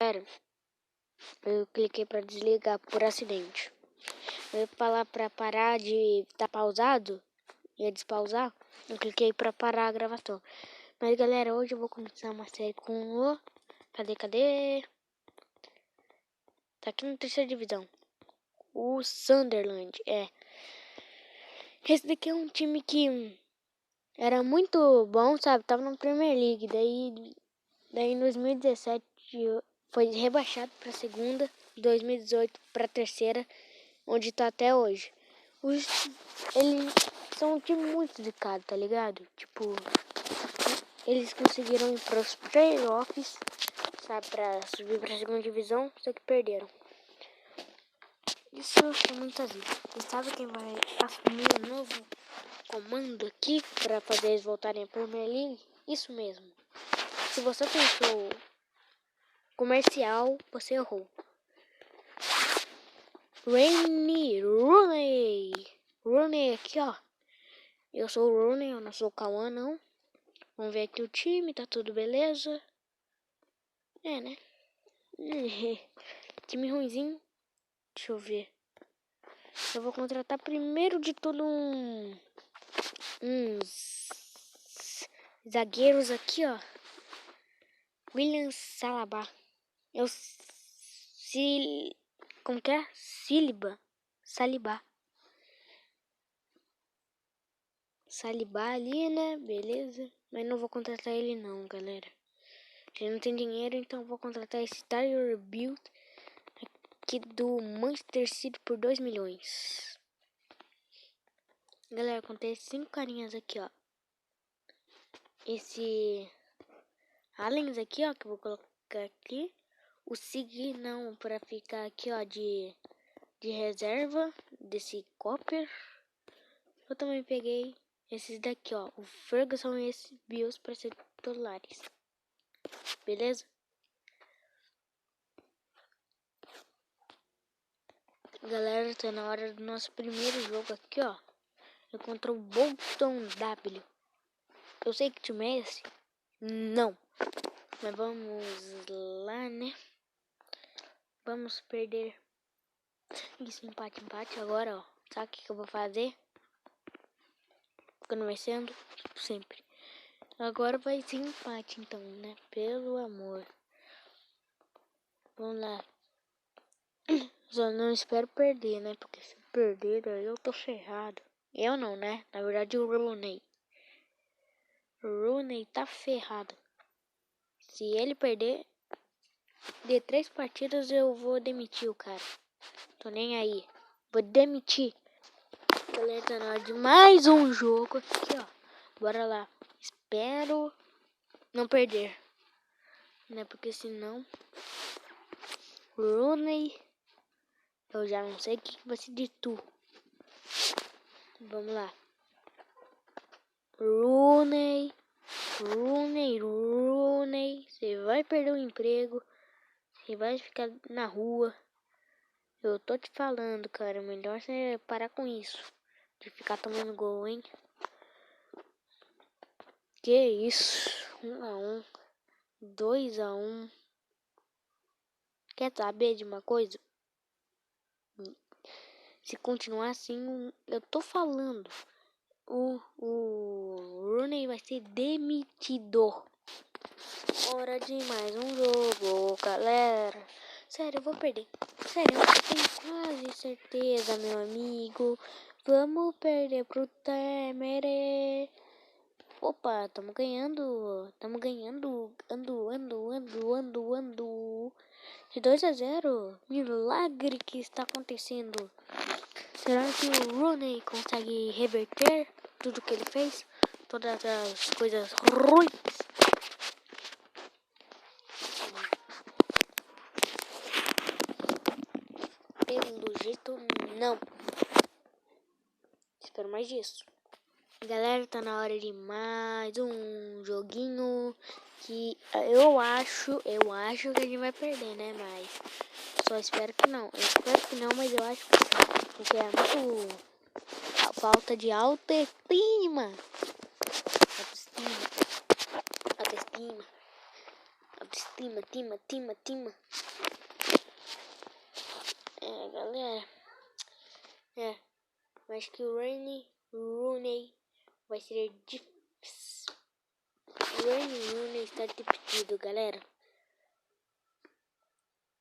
Pera, eu cliquei pra desligar por acidente. Eu ia falar pra parar de estar pausado, ia despausar, eu cliquei pra parar a gravação. Mas galera, hoje eu vou começar uma série com o... Cadê? Tá aqui na terceira divisão. O Sunderland, Esse daqui é um time que era muito bom, sabe? Tava na Premier League. Daí em 2017 foi rebaixado pra segunda. Em 2018 pra terceira, onde tá até hoje. Eles são um time muito dedicado, tá ligado? Tipo, eles conseguiram ir pros playoffs, sabe? Pra subir pra segunda divisão, só que perderam. Isso é muita zica. E sabe quem vai assumir o novo comando aqui pra fazer eles voltarem à Premier League? Isso mesmo. Se você pensou comercial, você errou. Rooney aqui, ó. Eu sou o Rooney, eu não sou o Cauã, não. Vamos ver aqui o time, tá tudo beleza. Né? Time ruimzinho. Deixa eu ver. Eu vou contratar primeiro de tudo uns zagueiros aqui, ó. William Saliba. Como que é? Saliba ali, né? Beleza. Mas não vou contratar ele não, galera. Ele não tem dinheiro, então eu vou contratar esse Tyler Build aqui do Manchester City por 2 milhões. Galera, acontece 5 carinhas aqui, ó. Esse Allens aqui, ó, que eu vou colocar aqui. O Sig não, pra ficar aqui, ó, de reserva desse Copper. Eu também peguei esses daqui, ó. O Ferguson e esse Bills pra ser titulares. Beleza? Galera, tá na hora do nosso primeiro jogo aqui, ó. É contra o Bolton W. Eu sei que time é esse? Não. Mas vamos lá, né? Vamos perder. Isso, empate agora, ó. Sabe o que eu vou fazer? Ficando vencendo? Sempre. Agora vai ser empate, então, né? Pelo amor. Vamos lá. Só não espero perder, né? Porque se perder, aí eu tô ferrado. Eu não, né? Na verdade, o Rooney. O Rooney tá ferrado. Se ele perder, de 3 partidas eu vou demitir o cara. Tô nem aí. Vou demitir. Galera, tá na hora de mais um jogo aqui, ó. Bora lá. Espero não perder. Né? Porque senão... Rooney... Eu já não sei o que vai ser de tu. Vamos lá. Rooney. Você vai perder o emprego. Você vai ficar na rua. Eu tô te falando, cara. Melhor você parar com isso. De ficar tomando gol, hein? Que isso? 1-1. 2-1. Quer saber de uma coisa? Se continuar assim, eu tô falando. O Rooney vai ser demitido. Hora de mais um jogo, galera. Sério, eu vou perder. Sério, eu tenho quase certeza, meu amigo. Vamos perder pro Temer. Opa, tamo ganhando. Ando. De 2-0. Milagre que está acontecendo. Será que o Rooney consegue reverter tudo que ele fez? Todas as coisas ruins? Pelo jeito, não. Espero mais disso. Galera, tá na hora de mais um joguinho que eu acho que a gente vai perder, né? Mas só espero que não. Eu espero que não, mas eu acho que sim. Porque é muito a falta de autoestima. Tima. É, galera. Acho que o Rooney vai ser difícil. Rooney está demitido, galera.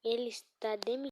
Ele está demitido.